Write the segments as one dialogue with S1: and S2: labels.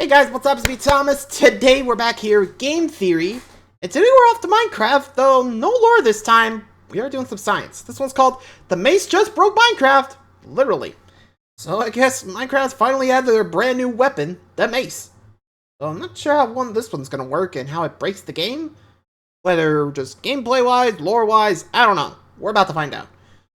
S1: Hey guys, what's up? It's me, Thomas. Today we're back here with Game Theory, and today we're off to Minecraft, though no lore this time. We are doing some science. This one's called The Mace Just Broke Minecraft, literally. So I guess Minecraft's finally added their brand new weapon, the mace. So I'm not sure how this one's gonna work and how it breaks the game. Whether just gameplay-wise, lore-wise, I don't know. We're about to find out.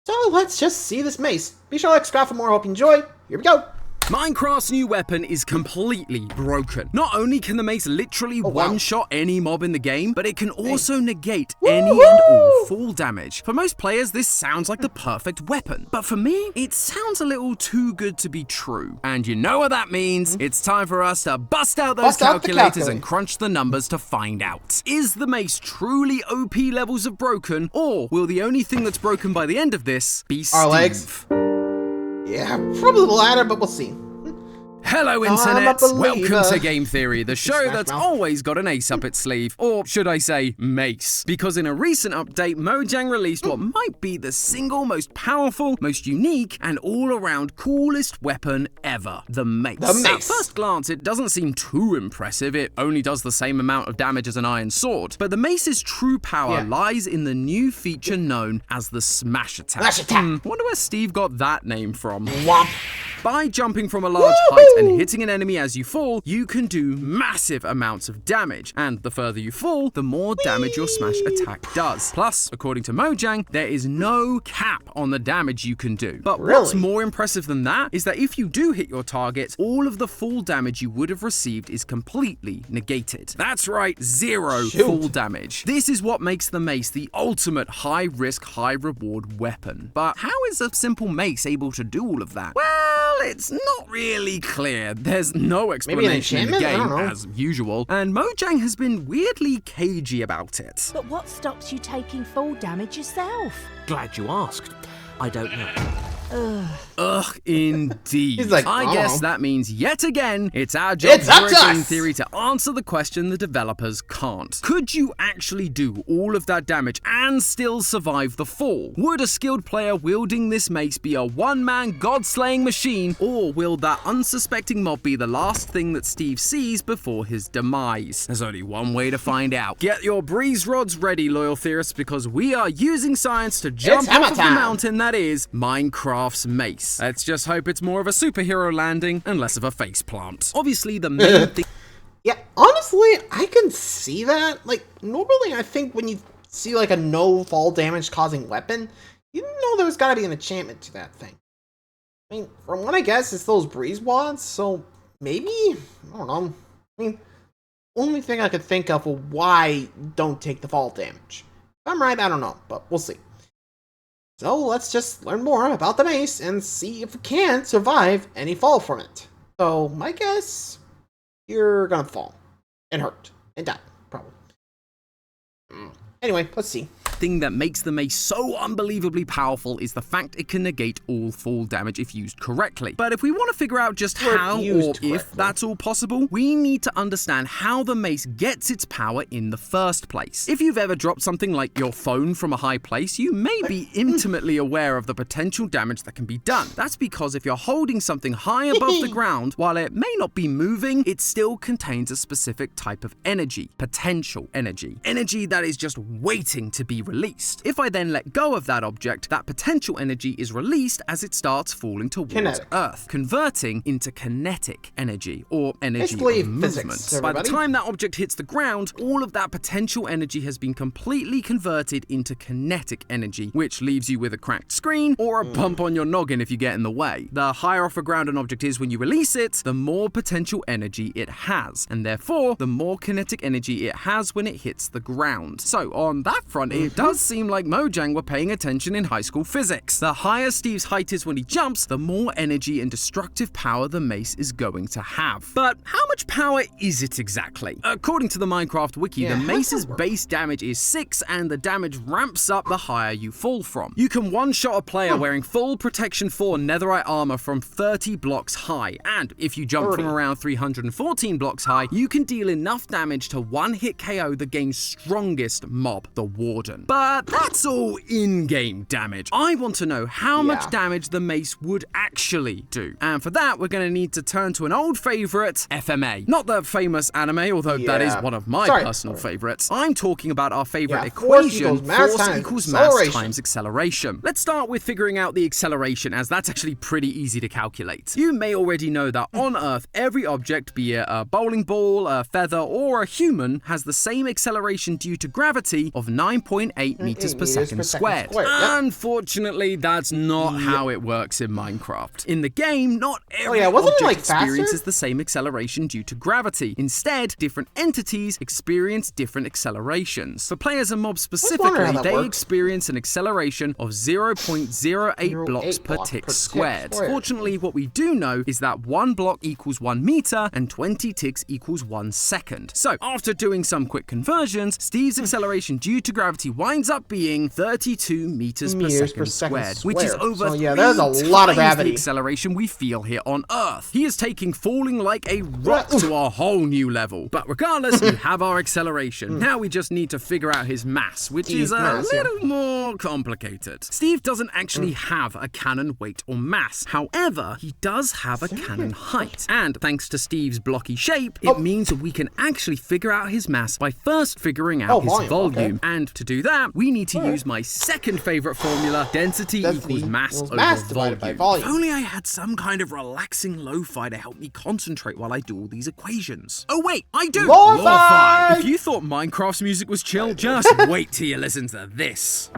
S1: So let's just see this mace. Be sure to like, subscribe for more. Hope you enjoy. Here we go.
S2: Minecraft's new weapon is completely broken. Not only can the mace literally one-shot any mob in the game, but it can also negate any and all fall damage. For most players, this sounds like the perfect weapon. But for me, it sounds a little too good to be true. And you know what that means? It's time for us to bust out those calculators and crunch the numbers to find out. Is the mace truly OP levels of broken, or will the only thing that's broken by the end of this be Steve?
S1: Our legs? Yeah, probably the latter, but we'll see.
S2: Hello, Internet! Welcome to Game Theory, the show that's always got an ace up its sleeve. Or should I say, mace? Because in a recent update, Mojang released what might be the single most powerful, most unique, and all-around coolest weapon ever, the mace. At first glance, it doesn't seem too impressive. It only does the same amount of damage as an iron sword. But the mace's true power lies in the new feature known as the smash attack. Wonder where Steve got that name from. By jumping from a large height and hitting an enemy as you fall, you can do massive amounts of damage. And the further you fall, the more damage your smash attack does. Plus, according to Mojang, there is no cap on the damage you can do. But what's more impressive than that is that if you do hit your target, all of the fall damage you would have received is completely negated. That's right, zero fall damage. This is what makes the mace the ultimate high-risk, high-reward weapon. But how is a simple mace able to do all of that? Well, it's not really clear. There's no explanation in the game, as usual, and Mojang has been weirdly cagey about it.
S3: But what stops you taking fall damage yourself?
S4: Glad you asked. I don't know.
S2: Ugh, indeed.
S1: He's like,
S2: I guess that means yet again, it's our job here at Game Theory to answer the question the developers can't. Could you actually do all of that damage and still survive the fall? Would a skilled player wielding this mace be a one-man god-slaying machine, or will that unsuspecting mob be the last thing that Steve sees before his demise? There's only one way to find out. Get your breeze rods ready, loyal theorists, because we are using science to jump off of the mountain that is Minecraft's mace. Let's just hope it's more of a superhero landing and less of a faceplant. Obviously, the main thing...
S1: Yeah, honestly, I can see that. Like, normally I think when you see like a no fall damage causing weapon, you know there's gotta be an enchantment to that thing. I mean, from what I guess, it's those breeze wads, so maybe? I don't know. I mean, only thing I could think of why don't take the fall damage. If I'm right, I don't know, but we'll see. So let's just learn more about the mace and see if we can survive any fall from it. So my guess, you're gonna fall and hurt and die, probably. Anyway, let's see.
S2: Thing that makes the mace so unbelievably powerful is the fact it can negate all fall damage if used correctly. But if we want to figure out just how or if that's all possible, we need to understand how the mace gets its power in the first place. If you've ever dropped something like your phone from a high place, you may be intimately aware of the potential damage that can be done. That's because if you're holding something high above the ground, while it may not be moving, it still contains a specific type of energy, potential energy. Energy that is just waiting to be released. If I then let go of that object, that potential energy is released as it starts falling towards Earth, converting into kinetic energy, or energy of movement. By the time that object hits the ground, all of that potential energy has been completely converted into kinetic energy, which leaves you with a cracked screen or a bump on your noggin if you get in the way. The higher off the ground an object is when you release it, the more potential energy it has, and therefore the more kinetic energy it has when it hits the ground. So on that front, it does seem like Mojang were paying attention in high school physics. The higher Steve's height is when he jumps, the more energy and destructive power the mace is going to have. But how much power is it exactly? According to the Minecraft wiki, the mace's base damage is 6, and the damage ramps up the higher you fall from. You can one-shot a player wearing full protection 4 netherite armor from 30 blocks high, and if you jump from around 314 blocks high, you can deal enough damage to one-hit KO the game's strongest mob, the Warden. But that's all in-game damage. I want to know how much damage the mace would actually do. And for that, we're going to need to turn to an old favorite, FMA. Not the famous anime, although that is one of my personal favorites. I'm talking about our favorite equation, force equals mass times acceleration. Let's start with figuring out the acceleration, as that's actually pretty easy to calculate. You may already know that on Earth, every object, be it a bowling ball, a feather, or a human, has the same acceleration due to gravity of 9.8 meters per second squared. Unfortunately, that's not how it works in Minecraft. In the game, not every object experiences the same acceleration due to gravity. Instead, different entities experience different accelerations. For players and mobs specifically, they experience an acceleration of 0.08 blocks per tick squared. Fortunately, what we do know is that 1 block equals 1 meter and 20 ticks equals 1 second. So, after doing some quick conversions, Steve's acceleration due to gravity winds up being 32 meters per second squared, which is over 3 times the acceleration we feel here on Earth. He is taking falling like a rock to a whole new level. But regardless, we have our acceleration. Now we just need to figure out his mass, which is a little more complicated. Steve doesn't actually have a cannon weight or mass. However, he does have a cannon height. And thanks to Steve's blocky shape, it means that we can actually figure out his mass by first figuring out his volume. And to do that, we need to use my second favorite formula, density equals mass over volume. If only I had some kind of relaxing lo-fi to help me concentrate while I do all these equations. Oh wait, I do! Lo-fi! If you thought Minecraft's music was chill, just wait till you listen to this.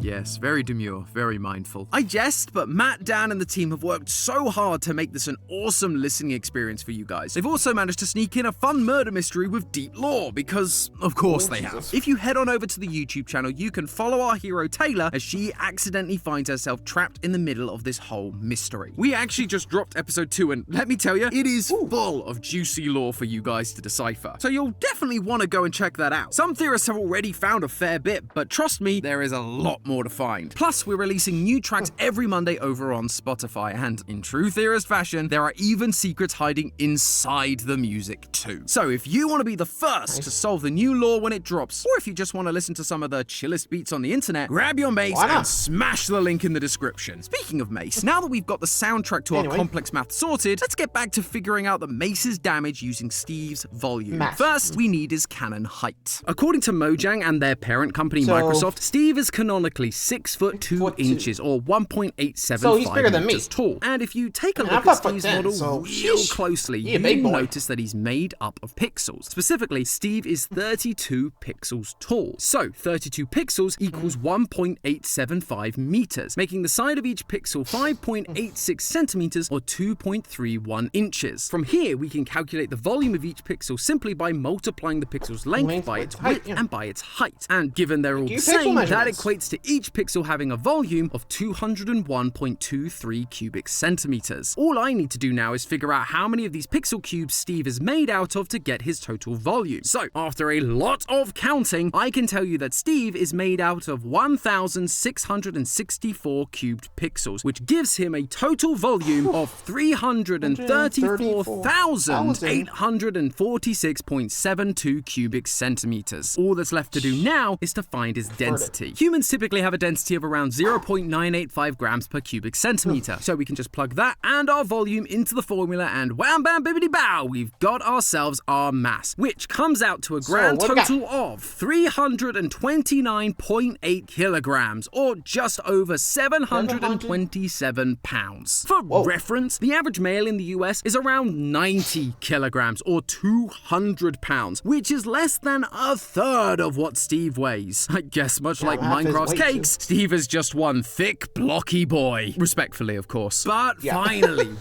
S2: Yes, very demure, very mindful. I jest, but Matt, Dan, and the team have worked so hard to make this an awesome listening experience for you guys. They've also managed to sneak in a fun murder mystery with deep lore, because of course they have. If you head on over to the YouTube channel, you can follow our hero Taylor as she accidentally finds herself trapped in the middle of this whole mystery. We actually just dropped episode 2, and let me tell you, it is full of juicy lore for you guys to decipher. So you'll definitely want to go and check that out. Some theorists have already found a fair bit, but trust me, there is a lot more to find. Plus, we're releasing new tracks every Monday over on Spotify, and in true theorist fashion, there are even secrets hiding inside the music too. So if you want to be the first to solve the new lore when it drops, or if you just want to listen to some of the chillest beats on the internet, grab your Mace and smash the link in the description. Speaking of Mace, now that we've got the soundtrack to our complex math sorted, let's get back to figuring out the Mace's damage using Steve's volume. First, we need his cannon height. According to Mojang and their parent company Microsoft, Steve is canonically 6 foot 2 inches, or 1.875 meters tall. And if you take a look at Steve's model real closely, you'll notice that he's made up of pixels. Specifically, Steve is 32 pixels tall. So 32 pixels equals 1.875 meters, making the side of each pixel 5.86 centimeters, or 2.31 inches. From here, we can calculate the volume of each pixel simply by multiplying the pixel's length by its width and by its height. And given they're all the same, that equates to each pixel having a volume of 201.23 cubic centimeters. All I need to do now is figure out how many of these pixel cubes Steve is made out of to get his total volume. So, after a lot of counting, I can tell you that Steve is made out of 1,664 cubed pixels, which gives him a total volume of 334,846.72 cubic centimeters. All that's left to do now is to find his density. Humans typically have a density of around 0.985 grams per cubic centimeter. So we can just plug that and our volume into the formula, and wham bam bibbidi bow, we've got ourselves our mass, which comes out to a grand total of 329.8 kilograms, or just over 727 pounds. For reference, the average male in the US is around 90 kilograms, or 200 pounds, which is less than a third of what Steve weighs. I guess much like Minecraft's cakes, Steve is just one thick, blocky boy. Respectfully, of course. But finally,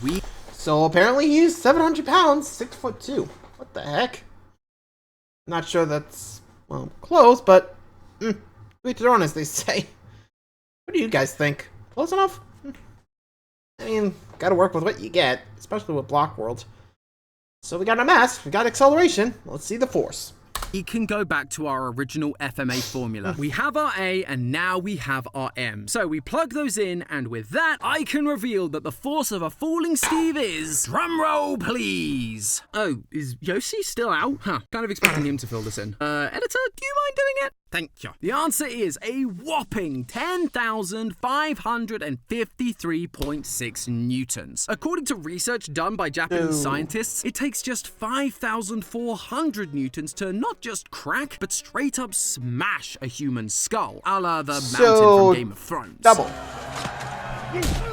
S1: So apparently he's 700 pounds, 6 foot 2. What the heck? Not sure that's, well, close, but to each their own, as they say. What do you guys think? Close enough? I mean, gotta work with what you get, especially with Block World. So we got a mass, we got acceleration. Let's see the force.
S2: it can go back to our original FMA formula. We have our A and now we have our M. So we plug those in, and with that, I can reveal that the force of a falling Steve is... Drumroll, please! Oh, is Yossi still out? Huh, kind of expecting him to fill this in. Editor, do you mind doing it? Thank you. The answer is a whopping 10,553.6 newtons. According to research done by Japanese scientists, it takes just 5,400 newtons to not just crack, but straight up smash a human skull, a la the mountain from Game of Thrones.
S1: Double.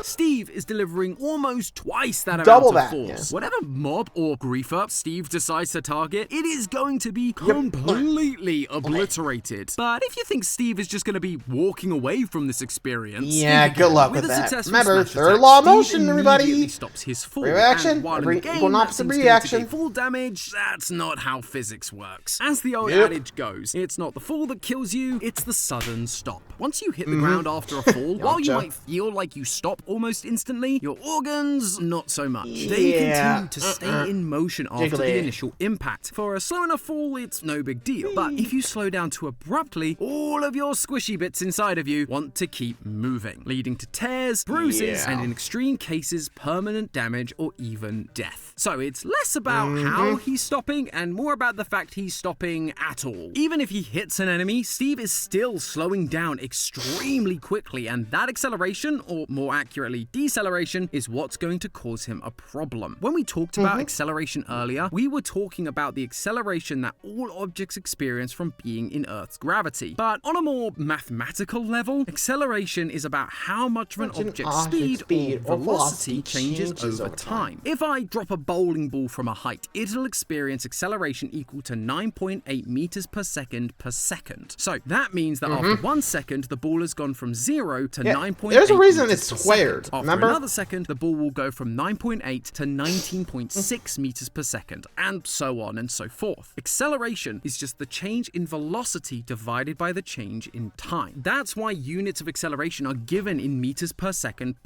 S2: Steve is delivering almost twice that
S1: Double
S2: amount of
S1: that,
S2: force.
S1: yeah.
S2: Whatever mob or griefer Steve decides to target, it is going to be completely obliterated. But if you think Steve is just going to be walking away from this experience,
S1: yeah, good luck with
S2: a
S1: that.
S2: successful
S1: Remember,
S2: smash
S1: third
S2: attack,
S1: law of
S2: Steve
S1: motion, everybody.
S2: immediately stops his fall.
S1: Reaction,
S2: And while in
S1: every
S2: the game,
S1: equal and
S2: that
S1: opposite
S2: seems
S1: reaction.
S2: to be full damage, that's not how physics works. As the old
S1: Yep.
S2: adage goes, it's not the fall that kills you, it's the sudden stop. Once you hit the ground after a fall, while you might feel like you stop almost instantly, your organs, not so much. They continue to stay in motion after the initial impact. For a slow enough fall, it's no big deal. But if you slow down too abruptly, all of your squishy bits inside of you want to keep moving, leading to tears, bruises, and in extreme cases, permanent damage or even death. So it's less about how he's stopping and more about the fact he's stopping at all. Even if he hits an enemy, Steve is still slowing down extremely quickly, and that acceleration, or more accurately, deceleration, is what's going to cause him a problem. When we talked about acceleration earlier, we were talking about the acceleration that all objects experience from being in Earth's gravity. But on a more mathematical level, acceleration is about how much of an object's speed or velocity changes over time. If I drop a bowling ball from a height, it'll experience acceleration equal to 9.8 meters per second per second. So that means that after 1 second, the ball has gone from 0 to 9.8.
S1: There's a reason
S2: meters
S1: it's
S2: per
S1: squared.
S2: second. After
S1: Remember?
S2: another second, the ball will go from 9.8 to 19.6 meters per second, and so on and so forth. Acceleration is just the change in velocity divided by the change in time. That's why units of acceleration are given in meters per second.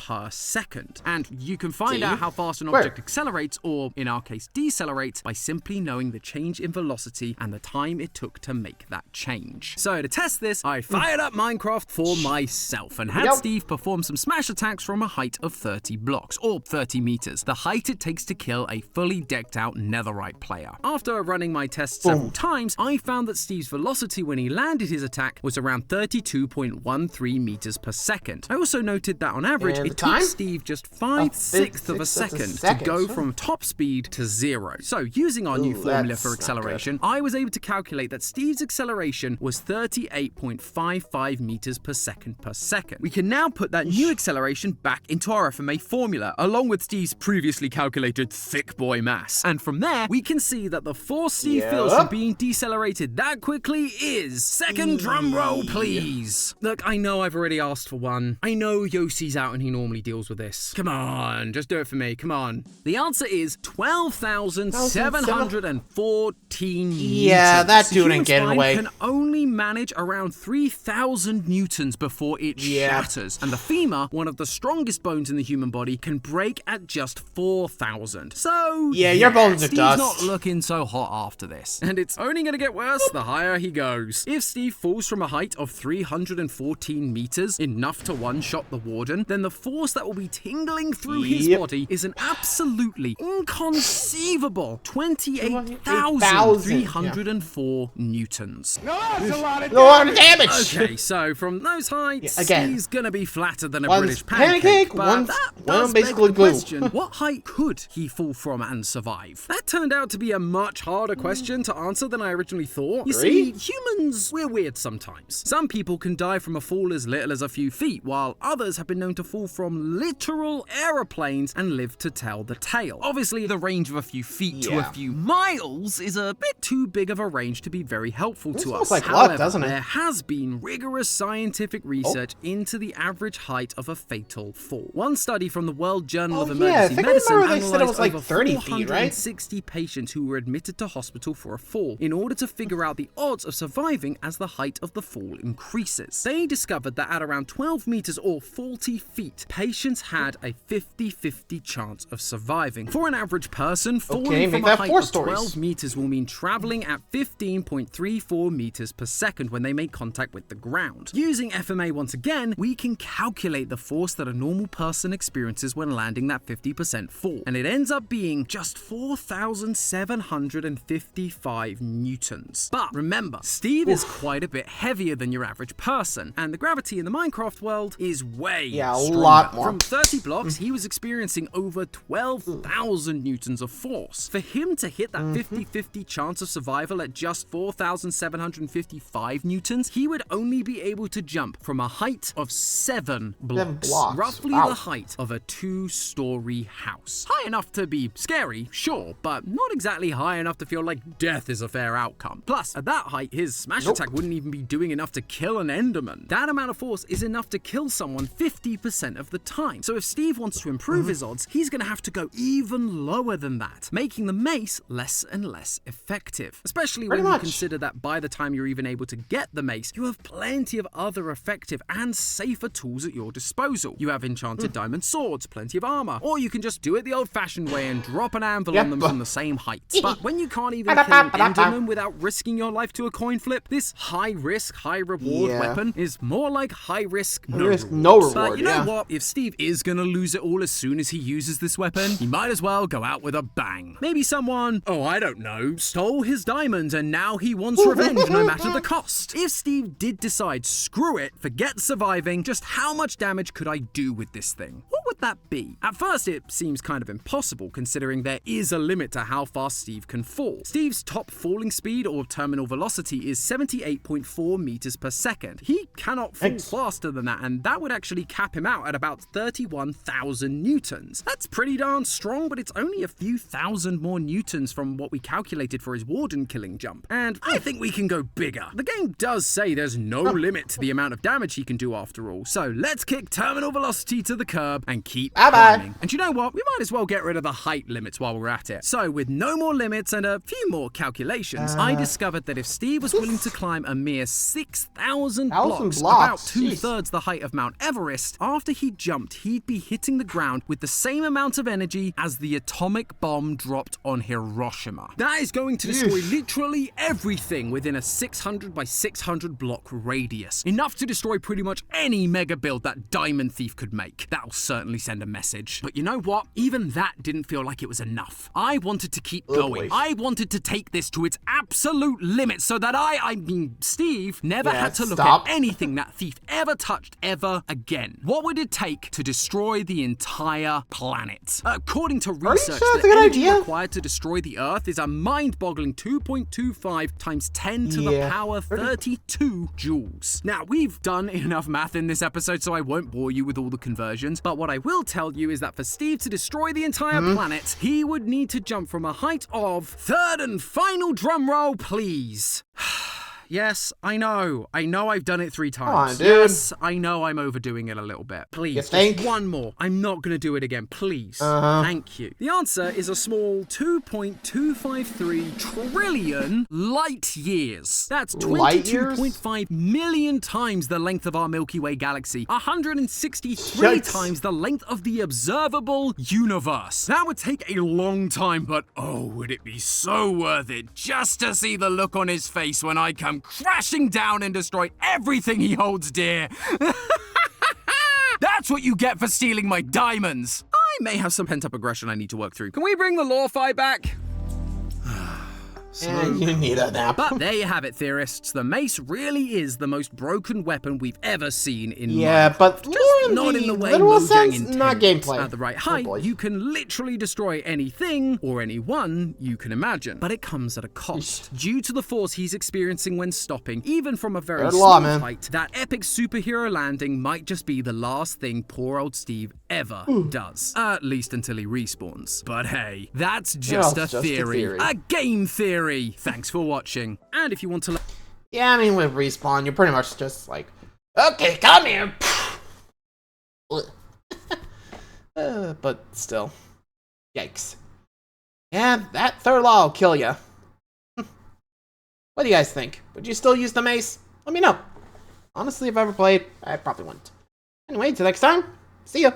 S2: And you can find out how fast an object accelerates, or in our case decelerates, by simply knowing the change in velocity and the time it took to make that change. So to test this, I fired up Minecraft for myself and had Steve perform some smash attacks from a height of 30 blocks, or 30 meters, the height it takes to kill a fully decked out netherite player. After running my test several times, I found that Steve's velocity when he landed his attack was around 32.13 meters per second. I also noted that on average, it took Steve just 5/6 of a second to go from top speed to 0. So using our new formula for acceleration, I was able to calculate that Steve's acceleration was 38.55 meters per second per second. We can now put that new acceleration back into our FMA formula, along with Steve's previously calculated thick boy mass. And from there, we can see that the force Steve feels from being decelerated that quickly is... Second drum roll, please. Look, I know I've already asked for one. I know Yossi's out and he normally deals with this. Come on, just do it for me, come on. The answer is 12,714
S1: Yeah,
S2: newtons.
S1: that dude
S2: The
S1: ain't
S2: human
S1: getting
S2: spine
S1: away.
S2: can only manage around 3,000 newtons before it shatters. And the femur, one of the strongest bones in the human body, can break at just 4,000. So
S1: your bones are
S2: Steve's
S1: dust.
S2: not looking so hot after this. And it's only going to get worse the higher he goes. If Steve falls from a height of 314 meters, enough to one-shot the warden, then the force that will be tingling through his body is an absolutely inconceivable 28,304 newtons.
S1: No, that's a lot of damage.
S2: Okay, so from those heights, he's gonna be flatter than a
S1: One's
S2: British pancake, but
S1: one's
S2: that does
S1: basically
S2: beg the
S1: glue.
S2: question, what height could he fall from and survive? That turned out to be a much harder question to answer than I originally thought. You see, humans, we're weird sometimes. Some people can die from a fall as little as a few feet, while others have been known to fall from literal aeroplanes and live to tell the tale. Obviously, the range of a few feet to a few miles is a bit too big of a range to be very helpful to us.
S1: Like
S2: However,
S1: luck, doesn't it?
S2: there has been rigorous scientific research into the average height of a fatal fall. One study from the World Journal of
S1: yeah, I
S2: Emergency
S1: think
S2: Medicine
S1: I remember they said it
S2: analyzed
S1: was like
S2: over
S1: 30 feet, right?
S2: 460 patients who were admitted to hospital for a fall in order to figure out the odds of surviving as the height of the fall increases. They discovered that at around 12 meters or 40 feet, patients had a 50-50 chance of surviving. For an average person, falling from a height of 12 meters will mean traveling at 15.34 meters per second when they make contact with the ground. Using FMA once again, we can calculate the force that a normal person experiences when landing that 50% fall, and it ends up being just 4,755 newtons. But remember, Steve is quite a bit heavier than your average person, and the gravity in the Minecraft world is way stronger.
S1: Lot more.
S2: From 30 blocks, he was experiencing over 12,000 newtons of force. For him to hit that 50-50 chance of survival at just 4,755 newtons, he would only be able to jump from a height of 7 blocks, roughly the height of a 2-story house. High enough to be scary, sure, but not exactly high enough to feel like death is a fair outcome. Plus, at that height, his smash attack wouldn't even be doing enough to kill an Enderman. That amount of force is enough to kill someone 50% of the time. So if Steve wants to improve his odds, he's going to have to go even lower than that, making the mace less and less effective. Especially when you consider that by the time you're even able to get the mace, you have plenty of other effective and safer tools at your disposal. You have enchanted diamond swords, plenty of armor, or you can just do it the old-fashioned way and drop an anvil on them from the same height. But when you can't even kill an Enderman without risking your life to a coin flip, this high-risk, high-reward weapon is more like high-risk, no reward. But you know what? If Steve is gonna lose it all as soon as he uses this weapon, he might as well go out with a bang. Maybe someone, I don't know, stole his diamonds and now he wants revenge no matter the cost. If Steve did decide, screw it, forget surviving, just how much damage could I do with this thing? What would that be? At first, it seems kind of impossible considering there is a limit to how fast Steve can fall. Steve's top falling speed or terminal velocity is 78.4 meters per second. He cannot fall faster than that, and that would actually cap him out at about 31,000 newtons. That's pretty darn strong, but it's only a few thousand more newtons from what we calculated for his warden killing jump. And I think we can go bigger. The game does say there's no limit to the amount of damage he can do after all, so let's kick terminal velocity to the curb and keep climbing. And you know what? We might as well get rid of the height limits while we're at it. So with no more limits and a few more calculations, I discovered that if Steve was willing to climb a mere 6,000 blocks, about 2/3 the height of Mount Everest, after he jumped, he'd be hitting the ground with the same amount of energy as the atomic bomb dropped on Hiroshima. That is going to destroy literally everything within a 600 by 600 block radius. Enough to destroy pretty much any mega build that Diamond Thief could make. That'll certainly send a message. But you know what? Even that didn't feel like it was enough. I wanted to keep going. I wanted to take this to its absolute limit so that Steve never had to look at anything that Thief ever touched ever again. What would it take to destroy the entire planet? According to research, the energy required to destroy the Earth is a mind-boggling 2.25 times 10 to the power 32 joules. Now, we've done enough math in this episode, so I won't bore you with all the conversions, but what I will tell you is that for Steve to destroy the entire planet, he would need to jump from a height of, third and final drum roll, please. Yes, I know I've done it 3 times.
S1: Come on, dude.
S2: Yes, I know I'm overdoing it a little bit. Please,
S1: just
S2: one more. I'm not going to do it again, please. Thank you. The answer is a small 2.253 trillion light years. That's 22.5 million times the length of our Milky Way galaxy. 163 times the length of the observable universe. That would take a long time, but oh, would it be so worth it just to see the look on his face when I come crashing down and destroy everything he holds dear. That's what you get for stealing my diamonds. I may have some pent-up aggression I need to work through. Can we bring the law fight back?
S1: You need a nap.
S2: But there you have it, theorists. The mace really is the most broken weapon we've ever seen in Minecraft.
S1: But
S2: not in the way
S1: literal
S2: Mojang
S1: sense,
S2: intends.
S1: not gameplay.
S2: At the right height, you can literally destroy anything or anyone you can imagine. But it comes at a cost. Due to the force he's experiencing when stopping, even from a very small height, that epic superhero landing might just be the last thing poor old Steve ever does. At least until he respawns. But hey, that's just a theory. A game theory. Thanks for watching. And if you want to...
S1: Yeah, I mean, with Respawn, you're pretty much just like, okay, come here. But still. Yikes. Yeah, that third law will kill ya. What do you guys think? Would you still use the mace? Let me know. Honestly, if I ever played, I probably wouldn't. Anyway, till next time, see ya.